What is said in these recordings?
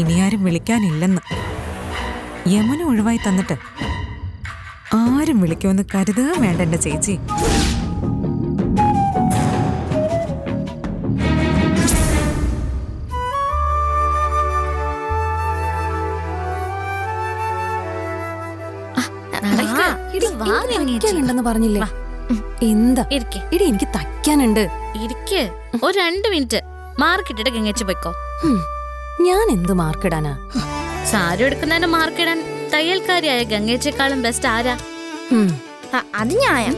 ഇനിയാരും വിളിക്കാനില്ലെന്ന്. യമുന ഒഴിവായി തന്നിട്ട് ആരും വിളിക്കുമെന്ന് കരുതുക വേണ്ട എന്റെ ചേച്ചി. ണ്ടെന്ന് പറഞ്ഞില്ലേ? എന്താ ഇടി, എനിക്ക് തയ്ക്കാനുണ്ട്. ഇരിക്ക്, ഒരു 2 മിനിറ്റ് മാർക്കിട്ടിട്ട് ഗംഗേച്ചി പോയിക്കോ. ഞാൻ എന്ത് മാർക്കിടാനാ? സാരി എടുക്കുന്നതിന് മാർക്കിടാൻ തയ്യൽക്കാരിയായ ഗംഗേച്ചേക്കാളും ബെസ്റ്റ് ആരാ? അത് ന്യായം.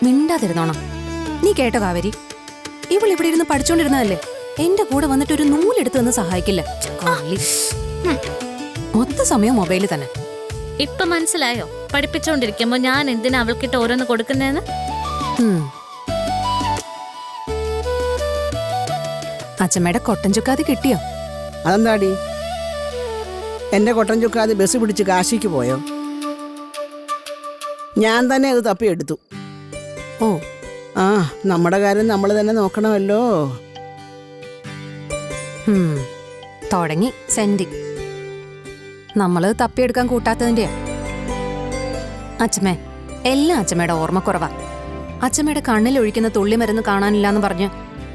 മിണ്ടാതിരുന്നോണം. നീ കേട്ടോ കാവേരി, ഇവളിവിടെ ഇരുന്ന് പഠിച്ചോണ്ടിരുന്നതല്ലേ? എന്റെ കൂടെ വന്നിട്ട് ഒരു നൂലെടുത്ത് വന്ന് സഹായിക്കില്ല. മൊത്ത സമയം മൊബൈലിൽ തന്നെ. ഇപ്പൊ മനസ്സിലായോ പഠിപ്പിച്ചോണ്ടിരിക്കുമ്പോ ഞാൻ എന്തിനാ അവൾക്കിട്ട് ഓരോന്ന് കൊടുക്കുന്നേന്ന്? അച്ഛമ്മയുടെ കൊട്ടൻ ചുക്കാതി കിട്ടിയോ? അതെന്താടി, എന്റെ കൊട്ടൻ ചുക്കാതി ബസ് പിടിച്ച് കാശിക്ക് പോയോ? ഞാൻ തന്നെ അത് തപ്പിയെടുത്തു. ഓ, ആ, നമ്മുടെ കാര്യം നമ്മൾ തന്നെ നോക്കണമല്ലോ. തുടങ്ങി സെൻഡി. നമ്മള് തപ്പിയെടുക്കാൻ കൂട്ടാത്തതിന്റെയാ. അച്ഛമ്മേ, എല്ലാം അച്ഛമ്മയുടെ ഓർമ്മക്കുറവാ. അച്ഛമ്മയുടെ കണ്ണിൽ ഒഴിക്കുന്ന തുള്ളിമരുന്ന് കാണാനില്ലാന്ന് പറഞ്ഞ്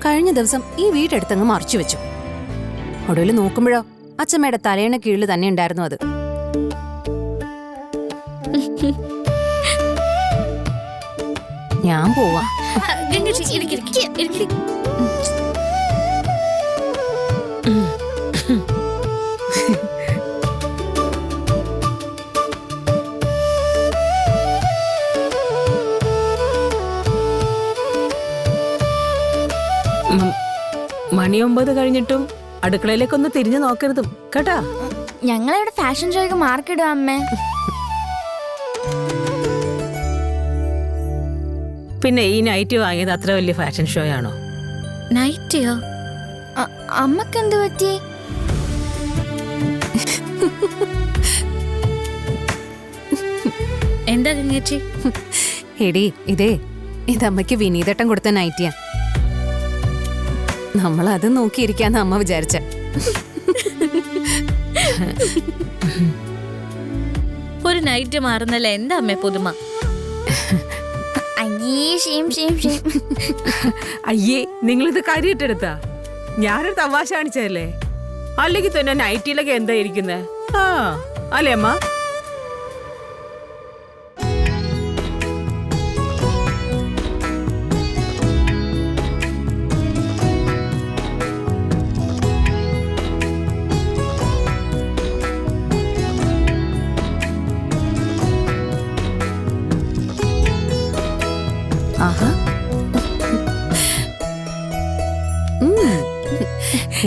കഴിഞ്ഞ ദിവസം ഈ വീടെടുത്തങ്ങ് മറച്ചു വെച്ചു. ഒടുവിൽ നോക്കുമ്പോഴോ അച്ഛമ്മയുടെ തലയണ കീഴിൽ തന്നെ ഉണ്ടായിരുന്നു അത്. ഞാൻ പോവാ. മണി 9 കഴിഞ്ഞിട്ടും അടുക്കളയിലേക്കൊന്ന് തിരിഞ്ഞു നോക്കരുതും കേട്ടാ. ഞങ്ങളിവിടെ ഫാഷൻ ഷോയ്ക്ക് മാർക്കിടുക അമ്മേ. പിന്നെ ഈ നൈറ്റ് വാങ്ങിയത് അത്ര വലിയ ഫാഷൻ ഷോ ആണോ? നൈറ്റിയോ? അമ്മക്ക് എന്ത് പറ്റി? എന്താ ഗംഗേച്ചി? എടി, ഇതമ്മയ്ക്ക് വിനീതട്ടം കൊടുത്ത നൈറ്റിയാ. നമ്മളത് നോക്കിയിരിക്കാന്ന് അമ്മ വിചാരിച്ച. ഒരു നൈറ്റ് മാറുന്നല്ല എന്താ അമ്മേ പുതുമ? അയ്യേ, നിങ്ങളിത് കാര്യട്ടെടുത്താ? ഞാനൊരു തമാശ കാണിച്ചതല്ലേ? അല്ലെങ്കിൽ തന്നെ നൈറ്റിയിലൊക്കെ എന്താ ഇരിക്കുന്നേ? ആ അല്ലേ അമ്മ?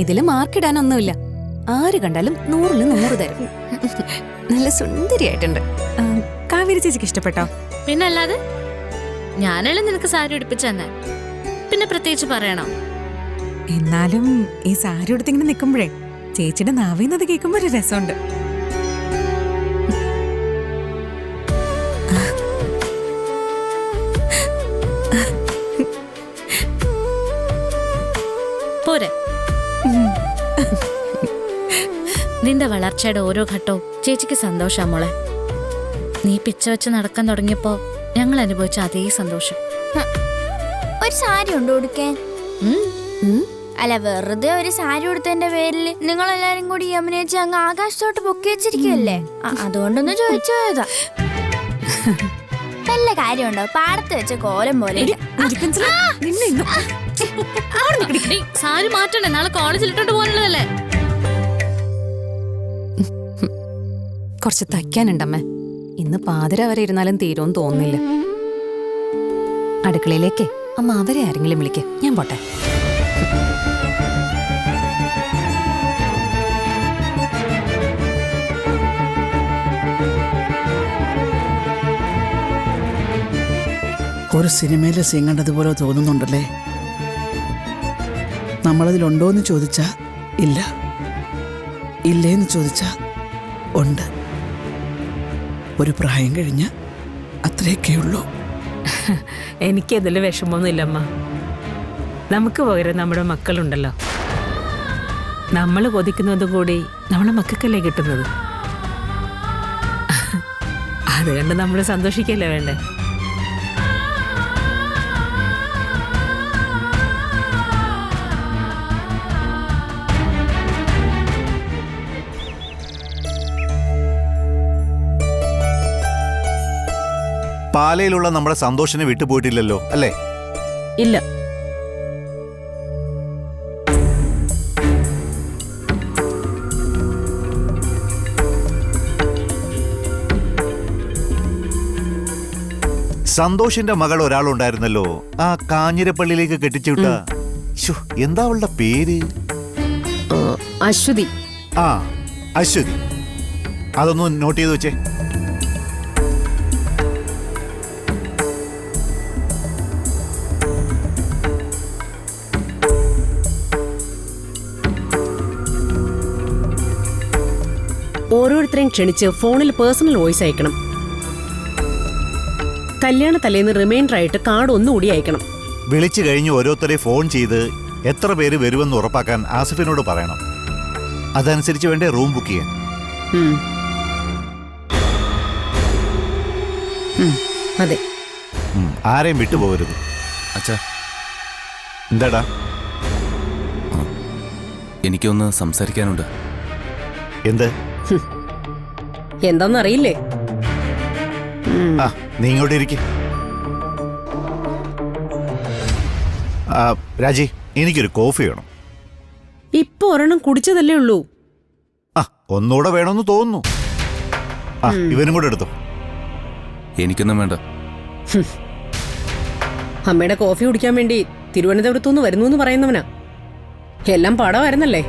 ഇതില് മാർക്കിടാനൊന്നുമില്ല. ആര് കണ്ടാലും 100-ല് 100 തരും. നല്ല സുന്ദരിയായിട്ടുണ്ട്. കാവേരി ചേച്ചിക്ക് ഇഷ്ടപ്പെട്ടോ? പിന്നല്ലാതെ, ഞാനല്ലേ നിനക്ക് സാരി ഉടുപ്പിച്ചു തന്നെ. പിന്നെ പ്രത്യേകിച്ച് പറയണോ? എന്നാലും ഈ സാരി ഉടുത്തിങ്ങനെ നിൽക്കുമ്പോഴേ ചേച്ചിയുടെ നാവിന്നത് കേൾക്കുമ്പോ ഒരു രസമുണ്ട്. പോരെ, നിന്റെ വളർച്ചയുടെ ഓരോ ഘട്ടവും ചേച്ചിക്ക് സന്തോഷാ മോളെ. നീ പിച്ച വെച്ച് നടക്കാൻ തുടങ്ങിയപ്പോ ഞങ്ങൾ അനുഭവിച്ച അതേ സന്തോഷം. ഒരു സാരി ഉണ്ടോ ഉടുക്കാൻ? അല്ല, വെറുതെ ഒരു സാരി ഉടുത്തതിന്റെ പേരിൽ നിങ്ങളെല്ലാരും കൂടി യമുനേച്ചി അങ്ങ് ആകാശത്തോട്ട് പൊക്കി വെച്ചിരിക്കുകയല്ലേ? അതുകൊണ്ടൊന്ന് ചോദിച്ചതാ. വല്ല കാര്യമുണ്ടോ? പാടത്ത് വെച്ച കോലം പോലെ. സാരി മാറ്റണ്ടേ? നാളെ കോളേജിൽ ഇട്ടോണ്ട് പോകാനുള്ളതല്ലേ? കുറച്ച് തയ്ക്കാനുണ്ടമ്മേ. ഇന്ന് പാതിര വരെ ഇരുന്നാലും തീരുമെന്ന് തോന്നുന്നില്ല. അടുക്കളയിലേക്കേ അമ്മ അവരെ ആരെങ്കിലും വിളിക്ക, ഞാൻ പോട്ടെ. ഒരു സിനിമയിലെ സീൻ കണ്ടതുപോലെ തോന്നുന്നുണ്ടല്ലേ? നമ്മളതിലുണ്ടോയെന്ന് ചോദിച്ചാ ഇല്ല, ഇല്ലേന്ന് ചോദിച്ചാ ഉണ്ട്. ഒരു പ്രായം കഴിഞ്ഞ് അത്രയൊക്കെ ഉള്ളൂ. എനിക്കതിൽ വിഷമമൊന്നുമില്ലമ്മ. നമുക്ക് പകരം നമ്മുടെ മക്കളുണ്ടല്ലോ. നമ്മൾ കൊതിക്കുന്നതും കൂടി നമ്മളെ മക്കൾക്കല്ലേ കിട്ടുന്നത്. അത് കണ്ട് നമ്മൾ സന്തോഷിക്കല്ലേ വേണ്ടേ? പാലയിലുള്ള നമ്മുടെ സന്തോഷിനെ വിട്ടുപോയിട്ടില്ലല്ലോ അല്ലേ? ഇല്ല. സന്തോഷിന്റെ മകൾ ഒരാളുണ്ടായിരുന്നല്ലോ, ആ കാഞ്ഞിരപ്പള്ളിയിലേക്ക് കെട്ടിച്ചുവിട്ട. ശ്ശോ, എന്താ അവളുടെ പേര്? അശ്വതി. ആ, അശ്വതി. അതൊന്ന് നോട്ട് ചെയ്ത് വെച്ചേ. ഓരോരുത്തരെയും ക്ഷണിച്ച് ഫോണിൽ പേഴ്സണൽ വോയിസ് അയക്കണം. കല്യാണ തലേന്ന് റിമൈൻഡർ ആയിട്ട് കാർഡ് ഒന്നുകൂടി അയക്കണം. വിളിച്ചു കഴിഞ്ഞ് ഓരോരുത്തരെ ഫോൺ ചെയ്ത് എത്ര പേര് വരുമെന്ന് ഉറപ്പാക്കാൻ ആസിഫിനോട് പറയണം. അതനുസരിച്ച് വേണ്ടേ റൂം ബുക്ക് ചെയ്യാൻ. അതെ. ആരെയും വിട്ടുപോകരുത്. അച്ഛാ, എന്താടാ? എനിക്കൊന്ന് സംസാരിക്കാനുണ്ട്. എന്ത്? എന്താന്നറിയില്ലേ? ആ, നീ ഇങ്ങോട്ട് ഇരിക്ക്. രാജി, എനിക്കൊരു കോഫി വേണം. ഇപ്പൊ ഒരെണ്ണം കുടിച്ചതല്ലേ ഉള്ളൂ. ആ, ഒന്നുകൂടെ വേണമെന്ന് തോന്നുന്നു. ആ, ഇവനും കൂടെ എടുത്തോ. എനിക്കൊന്നും വേണ്ട. അമ്മയുടെ കോഫി കുടിക്കാൻ വേണ്ടി തിരുവനന്തപുരത്തുനിന്ന് വരുന്നു എന്ന് പറയുന്നവനാ. എല്ലാം പാടമായിരുന്നല്ലേ?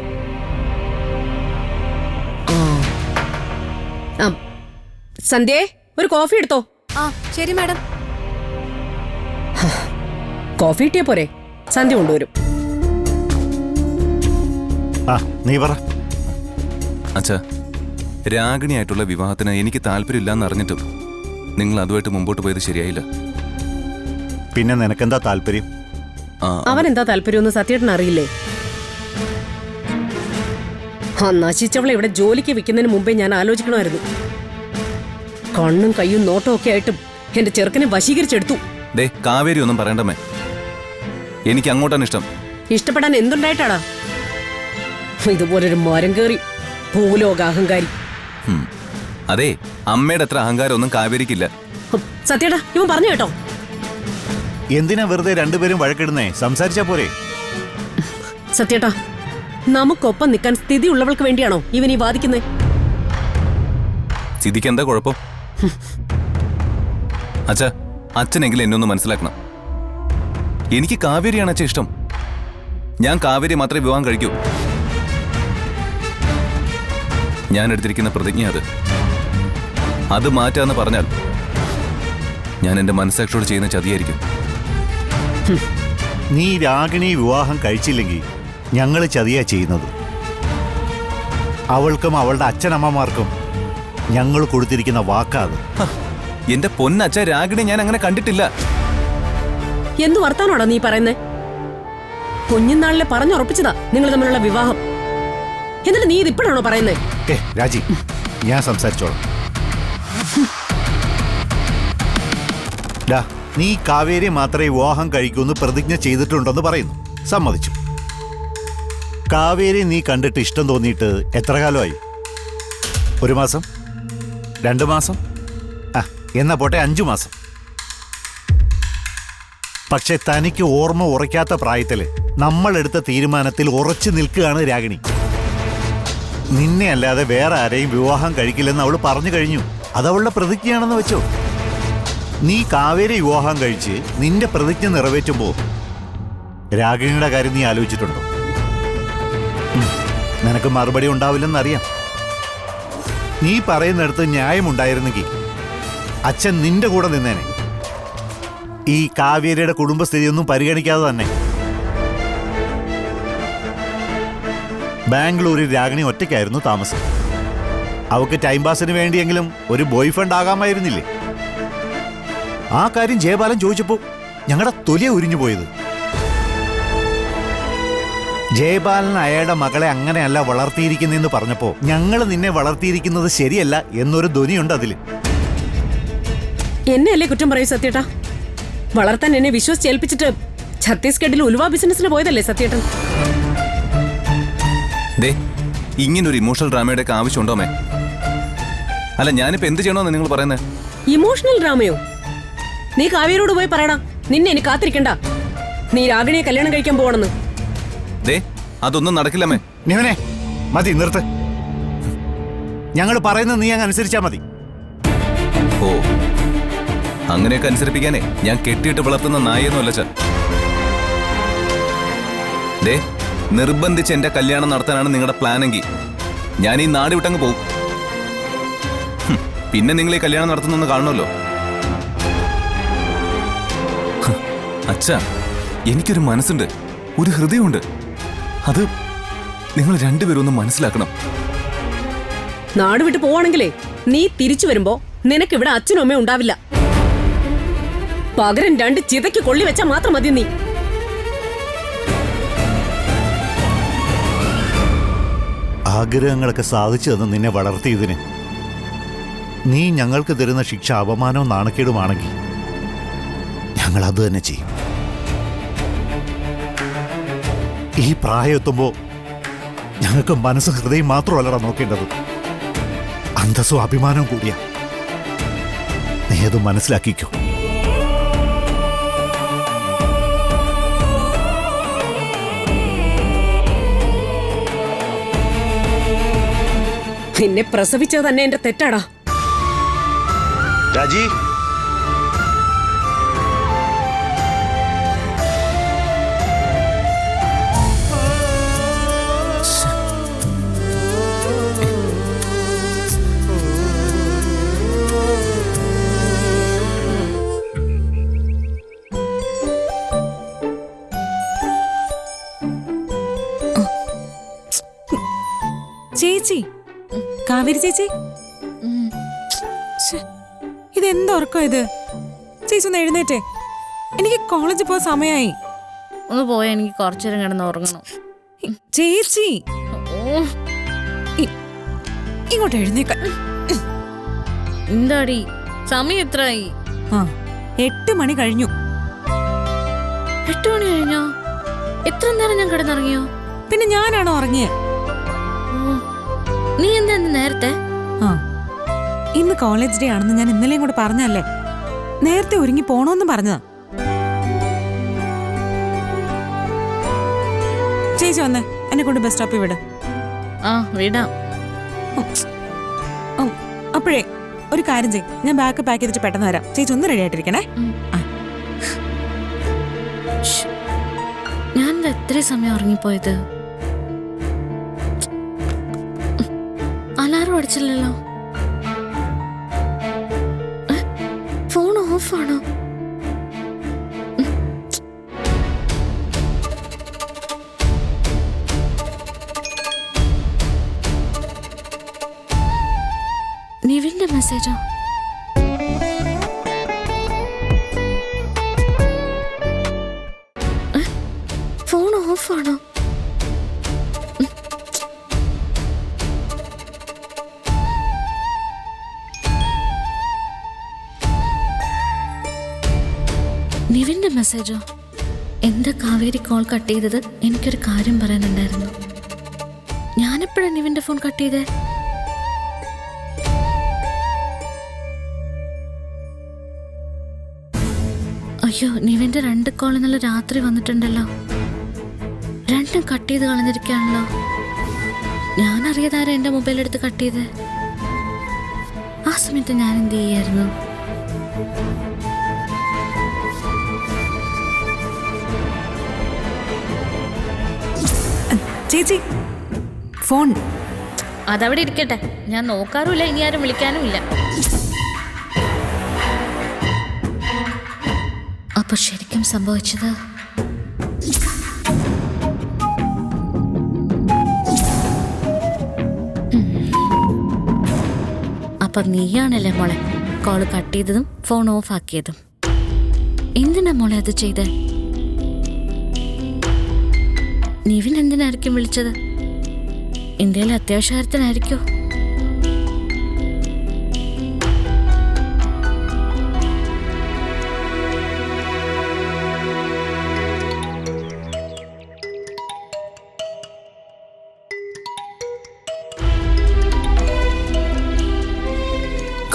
സന്ധ്യേ, ഒരു കോഫി എടുത്തോ. ആ ശരി മാഡം. കോഫി കിട്ടിയാ പോരെ, സന്ധ്യ കൊണ്ടുവരും. ആ, നീ പറ. അച്ഛാ, രാഗിണിയായിട്ടുള്ള വിവാഹത്തിന് എനിക്ക് താല്പര്യമില്ലാന്ന് അറിഞ്ഞിട്ടും നിങ്ങൾ അതുമായിട്ട് മുമ്പോട്ട് പോയത് ശരിയായില്ല. പിന്നെ നിനക്കെന്താ താല്പര്യം? അവനെന്താ താല്പര്യമെന്ന് സത്യേട്ടൻ അറിയില്ലേ? ആ നശിച്ചവളെ ഇവിടെ ജോലിക്ക് വെക്കുന്നതിന് മുമ്പേ ഞാൻ ആലോചിക്കണമായിരുന്നു. കണ്ണും കയ്യും നോട്ടവും ഒക്കെ ആയിട്ടും എന്റെ ചെറുക്കനെ വശീകരിച്ചെടുത്തു. ദേ, കാവേരി ഒന്നും പറയണ്ടമേ. എനിക്ക് അങ്ങോട്ടാണ് ഇഷ്ടം. ഇഷ്ടപ്പെടാൻ എന്തുണ്ടായിട്ടാടാ? ഇതുപോലൊരു മരം കയറി ഭൂലോക അഹങ്കാരി. അതെ, അമ്മയുടെ അത്ര അഹങ്കാരം ഒന്നും കാവേരിക്കില്ല. സത്യേട്ടാ, ഇവൻ പറഞ്ഞു കേട്ടോ. എന്തിനാ വെറുതെ രണ്ടുപേരും വഴക്കിടുന്നേ? സംസാരിച്ചാ പോരെ? സത്യേട്ടാ, നമുക്കൊപ്പം നിൽക്കാൻ സ്ഥിതിയുള്ളവൾക്ക് വേണ്ടിയാണോ ഇവൻ ഈ വാദിക്കുന്നത്? സ്ഥിതിക്ക് എന്താ കുഴപ്പം? അച്ഛാ, അച്ഛനെങ്കിലും എന്നെ ഒന്ന് മനസ്സിലാക്കണം. എനിക്ക് കാവേരിയാണ് അച്ഛൻ ഇഷ്ടം. ഞാൻ കാവേരി മാത്രമേ വിവാഹം കഴിക്കൂ. ഞാൻ എടുത്തിരിക്കുന്ന പ്രതിജ്ഞ അത് മാറ്റാന്ന് പറഞ്ഞാൽ ഞാൻ എന്റെ മനസ്സാക്ഷിയോട് ചെയ്യുന്ന ചതിയായിരിക്കും. നീ രാഗിണി വിവാഹം കഴിച്ചില്ലെങ്കിൽ ഞങ്ങൾ ചതിയാ ചെയ്യുന്നത്. അവൾക്കും അവളുടെ അച്ഛനമ്മമാർക്കും ഞങ്ങൾ കൊടുത്തിരിക്കുന്ന വാക്കാത്. എന്റെ പൊന്നച്ഛ, രാഗിണി ഞാൻ അങ്ങനെ കണ്ടിട്ടില്ല. എന്തു വർത്താനോടാ നീ പറയുന്നേ? കുഞ്ഞുനാളിലെ പറഞ്ഞുറപ്പിച്ചതാ നിങ്ങൾ തമ്മിലുള്ള വിവാഹം. എന്നിട്ട് നീ ഇതിപ്പോഴാണോ പറയുന്നേ? രാജി, ഞാൻ സംസാരിച്ചോളാം. നീ കാവേരി മാത്രമേ വിവാഹം കഴിക്കൂന്ന് പ്രതിജ്ഞ ചെയ്തിട്ടുണ്ടെന്ന് പറയുന്നു. സമ്മതിച്ചു. കാവേരി നീ കണ്ടിട്ട് ഇഷ്ടം തോന്നിയിട്ട് എത്ര കാലമായി? 1 മാസം? 2 മാസം? എന്നാ പോട്ടെ, 5 മാസം. പക്ഷെ തനിക്ക് ഓർമ്മ ഉറയ്ക്കാത്ത പ്രായത്തില് നമ്മളെടുത്ത തീരുമാനത്തിൽ ഉറച്ചു നിൽക്കുകയാണ് രാഗിണി. നിന്നെ അല്ലാതെ വേറെ ആരെയും വിവാഹം കഴിക്കില്ലെന്ന് അവൾ പറഞ്ഞു കഴിഞ്ഞു. അതവളുടെ പ്രതിജ്ഞയാണെന്ന് വെച്ചോ. നീ കാവേരി വിവാഹം കഴിച്ച് നിന്റെ പ്രതിജ്ഞ നിറവേറ്റുമ്പോ രാഗിണിയുടെ കാര്യം നീ ആലോചിച്ചിട്ടുണ്ടോ? നിനക്ക് മറുപടി ഉണ്ടാവില്ലെന്നറിയാം. നീ പറയുന്നിടത്ത് ന്യായമുണ്ടായിരുന്നെങ്കിൽ അച്ഛൻ നിന്റെ കൂടെ നിന്നേനെ. ഈ കാവേരിയുടെ കുടുംബസ്ഥിതിയൊന്നും പരിഗണിക്കാതെ തന്നെ. ബാംഗ്ലൂരിൽ രാഗിണി ഒറ്റയ്ക്കായിരുന്നു താമസം. അവൾക്ക് ടൈം പാസിന് വേണ്ടിയെങ്കിലും ഒരു ബോയ് ഫ്രണ്ട് ആകാമായിരുന്നില്ലേ? ആ കാര്യം ജയപാലൻ ചോദിച്ചപ്പോൾ ഞങ്ങളുടെ തൊലിയ ഉരിഞ്ഞു പോയത്. ജയപാലൻ അയാളുടെ മകളെ അങ്ങനെയല്ല വളർത്തിയിരിക്കുന്നെന്ന് പറഞ്ഞപ്പോ ഞങ്ങൾ നിന്നെ വളർത്തിയിരിക്കുന്നത് ശരിയല്ല എന്നൊരു ധ്വനിയുണ്ട് അതില്. എന്നെ അല്ലേ കുറ്റം പറയൂ സത്യേട്ടാ? വളർത്താൻ എന്നെ വിശ്വസിച്ചേൽപ്പിച്ചിട്ട് ഛത്തീസ്ഗഡിൽ ഉലുവ ബിസിനസ്സിന് പോയതല്ലേ സത്യേട്ടൻ? ദേ ഇങ്ങനൊരു ഇമോഷണൽ ഡ്രാമയുടെ ഒക്കെ ആവശ്യമുണ്ടോ മേ? അല്ല ഞാനിപ്പോ എന്ത് ചെയ്യണമെന്ന് നിങ്ങൾ പറയുന്നത്? ഇമോഷണൽ ഡ്രാമയോ? നീ കാവ്യരോട് പോയി പറയടാ, നിന്നെ എനിക്ക് കാത്തിരിക്കണ്ട, നീ രാഗിണിയെ കല്യാണം കഴിക്കാൻ പോകണമെന്ന്. ദേ അതൊന്നും നടക്കില്ലമ്മേ. നിവനെ മതി, നിർത്ത്. ഞങ്ങൾ പറയുന്നത് നീ അങ്ങ് അനുസരിച്ചാ മതി. ഓ അങ്ങനെയൊക്കെ അനുസരിപ്പിക്കാനേ ഞാൻ കെട്ടിയിട്ട് വളർത്തുന്ന നായൊന്നുമല്ല ചാ. ദേ നിർബന്ധിച്ച് എന്റെ കല്യാണം നടത്താനാണ് നിങ്ങളുടെ പ്ലാനെങ്കിൽ ഞാൻ ഈ നാട് വിട്ടങ്ങ് പോകും. പിന്നെ നിങ്ങൾ ഈ കല്യാണം നടത്തുന്നൊന്ന് കാണണമല്ലോ. അച്ഛാ എനിക്കൊരു മനസ്സുണ്ട്, ഒരു ഹൃദയമുണ്ട്. അത് നിങ്ങൾ രണ്ടുപേരും ഒന്ന് മനസ്സിലാക്കണം. നാട് വിട്ട് പോവാണെങ്കിലേ നീ തിരിച്ചു വരുമ്പോ നിനക്കിവിടെ അച്ഛനും അമ്മയും ഉണ്ടാവില്ല. പകരം 2 ചിതയ്ക്ക് കൊള്ളി വെച്ചാ മാത്രം മതി നീ. ആഗ്രഹങ്ങളൊക്കെ സാധിച്ചു തന്ന് നിന്നെ വളർത്തിയതിന് നീ ഞങ്ങൾക്ക് തരുന്ന ശിക്ഷ അപമാനവും നാണക്കേടുമാണെങ്കിൽ ഞങ്ങൾ അത് തന്നെ ചെയ്യും. ഈ പ്രായമെത്തുമ്പോ ഞങ്ങൾക്ക് മനസ്സും ഹൃദയം മാത്രമല്ലടാ നോക്കേണ്ടത്, അന്തസ്സും അഭിമാനവും കൂടിയാ. നീ അത് മനസ്സിലാക്കിക്കോ. നിന്നെ പ്രസവിച്ചത് തന്നെ എന്റെ തെറ്റാടാ. രാജി ചേച്ചി, കാവേരി ചേച്ചി, ഇതെന്തുറക്കം ഇത്? ചേച്ചി ഒന്ന് എഴുന്നേറ്റേ, എനിക്ക് കോളേജിൽ പോകാൻ സമയമായി. ഒന്ന് പോയാ എനിക്ക് കുറച്ചേരം കിടന്ന് ഉറങ്ങണം. ചേച്ചി ഇങ്ങോട്ട് എഴുന്നേക്ക. എന്താടി സമയം എത്രയായി? 8 മണി കഴിഞ്ഞു. 8 മണി കഴിഞ്ഞോ? എത്ര നേരം ഞാൻ കിടന്നിറങ്ങിയോ? പിന്നെ ഞാനാണോ ഉറങ്ങിയേ? നീ എന്താ നേരത്തെ? ഇന്ന് കോളേജ് ഡേ ആണെന്ന് ഞാൻ ഇന്നലെയും കൂടെ പറഞ്ഞല്ലേ. നേരത്തെ ഒരുങ്ങി പോണോന്നും പറഞ്ഞതാ. ചേച്ചി വന്നേ, എന്നെ കൊണ്ട് ബസ് സ്റ്റോപ്പിൽ വിട്. വിടാം. അപ്പോഴേ ഒരു കാര്യം ചെയ്യും, ഞാൻ ബാഗ് പാക്ക് ചെയ്തിട്ട് പെട്ടെന്ന് വരാം. ചേച്ചി ഒന്ന് റെഡി ആയിട്ടിരിക്കണേ. ഞാൻ എത്ര സമയം ഉറങ്ങിപ്പോയത്? അലാറം അടിച്ചില്ലല്ലോ. ഫോൺ ഓഫാണോ? നിവിന്റെ മെസ്സേജോ? ഫോൺ ഓഫാണോ? നിവിന്റെ മെസ്സേജോ? എന്താ കാവേരി കോൾ കട്ട് ചെയ്തത്? എനിക്കൊരു കാര്യം പറയാനുണ്ടായിരുന്നു. ഞാനെപ്പോഴാ നിവിന്റെ ഫോൺ കട്ട് ചെയ്തേ? അയ്യോ, നിവിന്റെ 2 കോൾ ഇന്നലെ രാത്രി വന്നിട്ടുണ്ടല്ലോ. 2 കട്ട് ചെയ്ത് കളഞ്ഞിരിക്കുകയാണല്ലോ. ഞാനറിയാതാരാ എന്റെ മൊബൈൽ എടുത്ത് കട്ട് ചെയ്ത്. ആ സമയത്ത് ഞാൻ എന്ത് ചെയ്യായിരുന്നു? ചേച്ചി ഫോൺ അതവിടെ ഇരിക്കട്ടെ, ഞാൻ നോക്കാറുമില്ല, ഇനി ആരും വിളിക്കാനുമില്ല. അപ്പൊ ശരിക്കും സംഭവിച്ചത് അപ്പൊ നീയാണല്ലേ മോളെ കോള് കട്ട് ചെയ്തതും ഫോൺ ഓഫ് ആക്കിയതും? എന്തിനാ മോളെ അത് ചെയ്തേ? നിവിൻ എന്തിനായിരിക്കും വിളിച്ചത്? ഇന്ത്യയിലെ അത്യാവശ്യത്തിനായിരിക്കോ?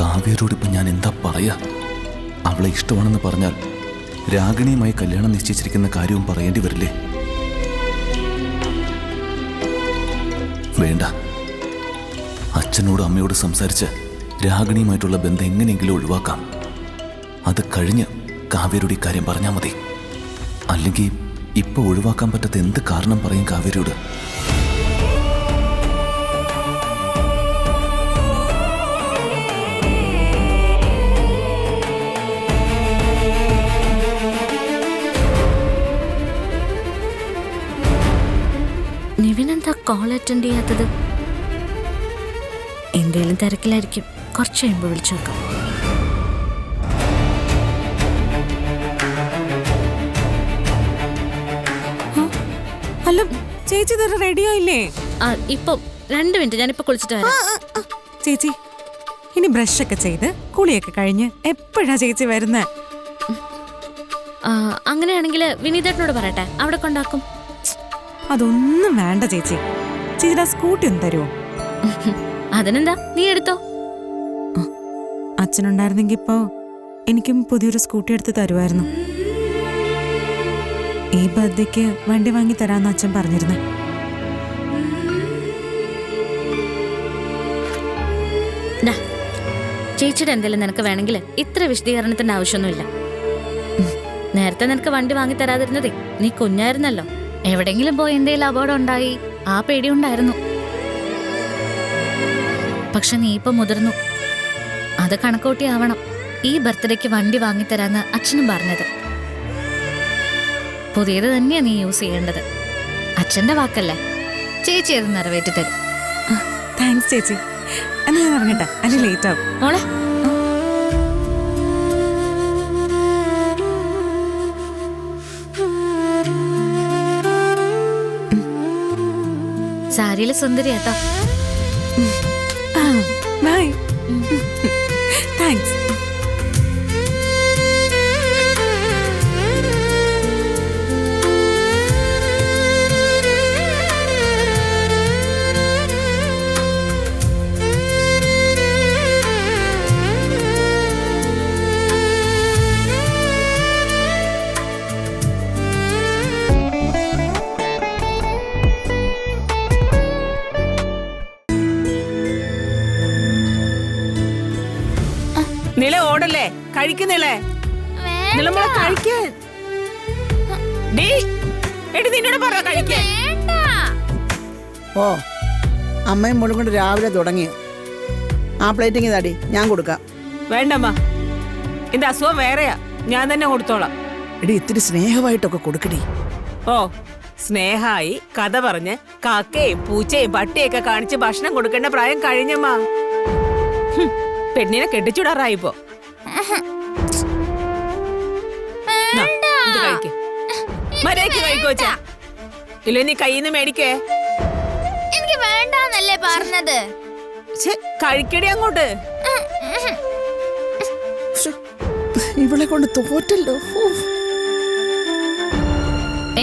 കാവ്യരോട് ഇപ്പൊ ഞാൻ എന്താ പറയാ? അവളെ ഇഷ്ടമാണെന്ന് പറഞ്ഞാൽ രാഗിണിയുമായി കല്യാണം നിശ്ചയിച്ചിരിക്കുന്ന കാര്യവും പറയേണ്ടി വരില്ലേ? വേണ്ട, അച്ഛനോട് അമ്മയോട് സംസാരിച്ച് രാഗിണിയുമായിട്ടുള്ള ബന്ധം എങ്ങനെയെങ്കിലും ഒഴിവാക്കാം. അത് കഴിഞ്ഞ് കാവ്യരോട് ഈ കാര്യം പറഞ്ഞാൽ മതി. അല്ലെങ്കിൽ ഇപ്പൊ ഒഴിവാക്കാൻ പറ്റാത്ത എന്ത് കാരണം പറയും കാവ്യരോട്? നിവിനെന്താ കോൾ അറ്റൻഡ് ചെയ്യാത്തത്? എന്തേലും തിരക്കിലായിരിക്കും. കുറച്ച് കഴിയുമ്പോൾ വിളിച്ചു നോക്കാം. അല്ല ചേച്ചി ഇതൊരു റെഡിയോ ഇല്ലേ? ഇപ്പൊ 2 മിനിറ്റ്, ഞാനിപ്പോ കുളിച്ചിട്ട് വരാം. ചേച്ചി ഇനി ബ്രഷൊക്കെ ചെയ്ത് കുളിയൊക്കെ കഴിഞ്ഞ് എപ്പോഴാ ചേച്ചി വരുന്നേ? അങ്ങനെയാണെങ്കിൽ വിനീതേട്ടനോട് പറയട്ടെ, അവിടെ കൊണ്ടാക്കും. അതൊന്നും വേണ്ട ചേച്ചി. ചേച്ചിയുടെ സ്കൂട്ടി ഒന്ന് തരുമോ? അതിനെന്താ, നീ എടുത്തോ. അച്ഛനുണ്ടായിരുന്നെങ്കിൽ ഇപ്പോ എനിക്കും പുതിയൊരു സ്കൂട്ടി എടുത്ത് തരുമായിരുന്നു. ഈ ബർത്ത്ഡേക്ക് വണ്ടി വാങ്ങി തരാന്ന് അച്ഛൻ പറഞ്ഞിരുന്നേ. ചേച്ചിയുടെ എന്തെങ്കിലും നിനക്ക് വേണമെങ്കിൽ ഇത്ര വിശദീകരണത്തിന്റെ ആവശ്യമൊന്നുമില്ല. നേരത്തെ നിനക്ക് വണ്ടി വാങ്ങി തരാതിരുന്നതേ നീ കുഞ്ഞായിരുന്നല്ലോ. എവിടെങ്കിലും പോയി എന്തെങ്കിലും അപകടം ഉണ്ടായി ആ പേടിയുണ്ടായിരുന്നു. പക്ഷെ നീ ഇപ്പൊ മുതിർന്നു. അത് കണക്കൂട്ടിയാവണം ഈ ബർത്ത്ഡേക്ക് വണ്ടി വാങ്ങിത്തരാന്ന് അച്ഛനും പറഞ്ഞത്. പുതിയത് തന്നെയാ നീ യൂസ് ചെയ്യേണ്ടത്. അച്ഛന്റെ വാക്കല്ലേ, ചേച്ചി അത് നിറവേറ്റി തരും. താങ്ക്സ് ചേച്ചി. എന്നാ ഞാൻ ഇറങ്ങട്ടെ, അല്ലെ ലേറ്റ് ആവും. മോളെ സാരിയില് സുന്ദരിയാട്ടോ. ബൈ. താങ്ക്സ്. നില ഓടല്ലേ, കഴിക്കുന്നില്ലേ? നിലമ്പള കഴിക്കാൻ. നിന്നോട് പറ കഴിക്കാൻ. ഓ, അമ്മയും മോളും കൊണ്ട് രാവിലെ തുടങ്ങിയോ? ആ പ്ലേറ്റിങ് താടി, ഞാൻ കൊടുക്കാം. വേണ്ടമ്മ, എന്റെ അസുഖം വേറെയാ, ഞാൻ തന്നെ കൊടുത്തോളാം. എടി ഇത്തിരി സ്നേഹമായിട്ടൊക്കെ കൊടുക്കടി. ഓ, സ്നേഹായി കഥ പറഞ്ഞ് കാക്കയും പൂച്ചയും പട്ടിയൊക്കെ കാണിച്ച് ഭക്ഷണം കൊടുക്കേണ്ട പ്രായം കഴിഞ്ഞമ്മ. പെണ്ണിനെ കെട്ടിച്ചുടാറായിപ്പോ. മര്യാദയ്ക്ക് കഴിക്കോച്ചാ, ഇല്ല നീ കയ്യിന്ന് മേടിക്കേ. എനിക്ക് വേണ്ടാന്നല്ലേ പറഞ്ഞത്. കഴിക്കടി അങ്ങോട്ട്. ഇവളെ കൊണ്ട് തോറ്റല്ലോ.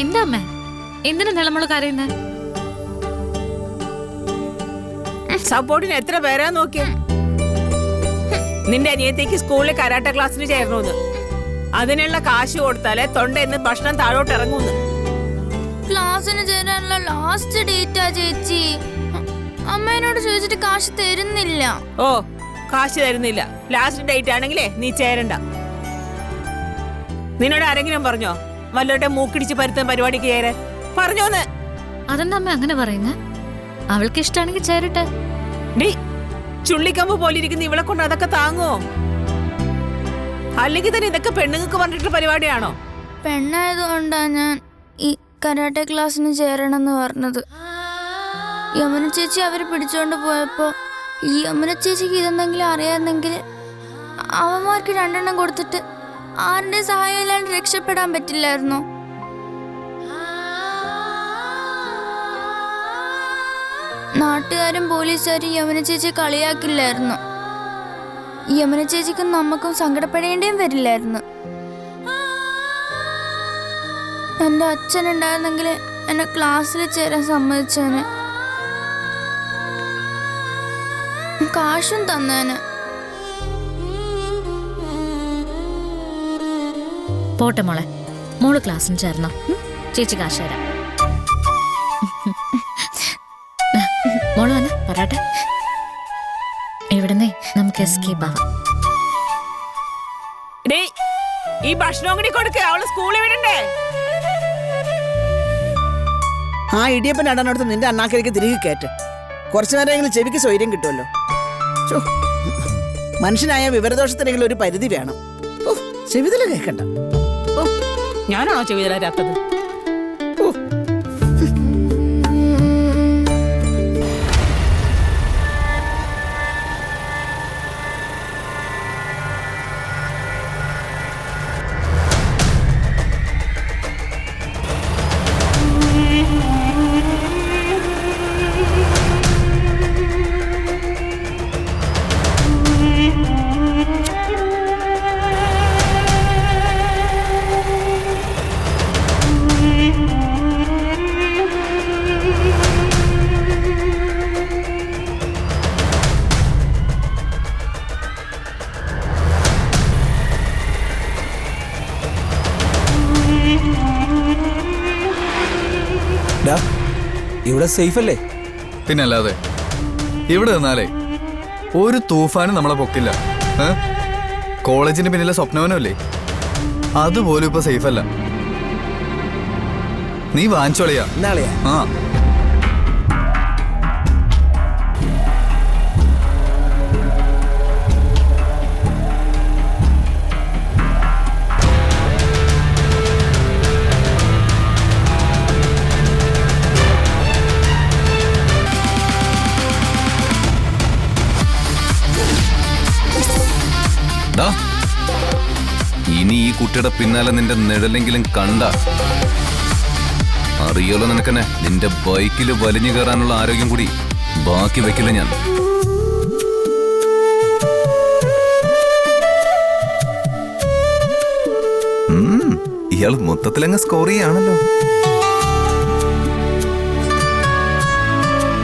എന്താ അമ്മേ, എന്തിനാ നിലമുള്ള കരയുന്നത്? സപ്പോർട്ടിന് എത്ര പേരാ നോക്കിയ. നിന്റെ അനിയത്തേക്ക് സ്കൂളിൽ കരാട്ട ക്ലാസ്സിന് ചേർന്നു. അതിനുള്ള കാശ് കൊടുത്താലേ തൊണ്ടെന്ന് ഭക്ഷണം താഴോട്ട് ഇറങ്ങൂന്ന്. ക്ലാസ്സിന് ചേരാനുള്ള ലാസ്റ്റ് ഡേറ്റാ ചേച്ചി. അമ്മേനോട് ചോദിച്ചിട്ട് കാശ് തരുന്നില്ല. ഓ, കാശ് തരുന്നില്ല. ലാസ്റ്റ് ഡേറ്റ് ആണെങ്കിലേ നീ ചേരണ്ട. നിന്നോട് ആരെങ്കിലും പറഞ്ഞോ വല്ലോട്ടെ മൂക്കിടിച്ച് പരുത്താൻ പരിപാടിക്ക് ചേരാൻ? പറഞ്ഞോന്ന്. അതെന്താ അമ്മ അങ്ങനെ പറയുന്നേ? അവൾക്ക് ഇഷ്ടമാണെങ്കിൽ ചേരട്ടെ. ചുള്ളിക്കമ്പ് പോലെ ഇരിക്കുന്ന ഇവളെ കൊണ്ട് അതൊക്കെ താങ്ങോ? അല്ലെങ്കിൽ തന്നെ ഇതൊക്കെ പെണ്ണുങ്ങൾക്ക് പറഞ്ഞിട്ടുള്ള പരിപാടിയാണോ? പെണ്ണായതുകൊണ്ടാ ഞാൻ ഈ കരാട്ടെ ക്ലാസ്സിന് ചേരണമെന്ന് പറഞ്ഞത്. യമുന ചേച്ചി അവര് പിടിച്ചോണ്ട് പോയപ്പോ ഈ യമുന ചേച്ചിക്ക് ഇതെന്തെങ്കിലും അറിയാമെന്നെങ്കിൽ അവന്മാർക്ക് 2 എണ്ണം കൊടുത്തിട്ട് ആരുടെ സഹായം ഇല്ലാണ്ട് രക്ഷപ്പെടാൻ പറ്റില്ലായിരുന്നോ? നാട്ടുകാരും പോലീസുകാരും യമുന ചേച്ചി കളിയാക്കില്ലായിരുന്നു. യമുന ചേച്ചിക്കും നമുക്കും സങ്കടപ്പെടേണ്ടിയും വരില്ലായിരുന്നു. എൻ്റെ അച്ഛനുണ്ടായിരുന്നെങ്കിൽ എന്നെ ക്ലാസ്സിൽ ചേരാൻ സമ്മതിച്ചേനെ, കാശും തന്നേനെ. പോട്ടെ മോളെ, മോള് ക്ലാസ്സിന് ചേർന്നോ? ചേച്ചി കാശ് തരാം. മോള് വന്ന് പറയട്ടെ. ഇവിടുന്നേ നമുക്ക് എസ്കേപ്പ് ആവാം. ഈ ഭക്ഷണം കൂടി കൊടുക്ക, അവള് സ്കൂളിൽ വിടണ്ടേ? ആ ഇടിയപ്പൻ അടനടുത്ത് നിന്റെ അണ്ണാക്കിലേക്ക് തിരികെ കയറ്റ്. കുറച്ചു നേരമെങ്കിലും ചെവിക്ക് സ്വൈര്യം കിട്ടുമല്ലോ. മനുഷ്യനായ വിവരദോഷത്തിനെങ്കിലും ഒരു പരിധി വേണം. ചെവിതല കേൾക്കണ്ട. ഞാനാണോ ചെവിതരാത്തത്? ഇവിടെ സേഫ് അല്ലേ? പിന്നല്ലാതെ. ഇവിടെ നിന്നാലേ ഒരു തൂഫാനും നമ്മളെ പൊക്കില്ല. കോളേജിന് പിന്നിലെ സ്വപ്നവനല്ലേ, അതുപോലും ഇപ്പൊ സേഫ് അല്ല. നീ വാങ്ങിച്ചോളിയാ. ആ ഇനി ഈ കുട്ടിയുടെ പിന്നാലെ നിന്റെ നിഴലെങ്കിലും കണ്ട അറിയാലോ നിനക്കെന്നെ. നിന്റെ ബൈക്കിൽ വലിഞ്ഞു കയറാനുള്ള ആരോഗ്യം കൂടി ബാക്കി വെക്കില്ല ഞാൻ. ഇയാൾ മൊത്തത്തിലങ്ങ് സ്കോർ ചെയ്യാണല്ലോ.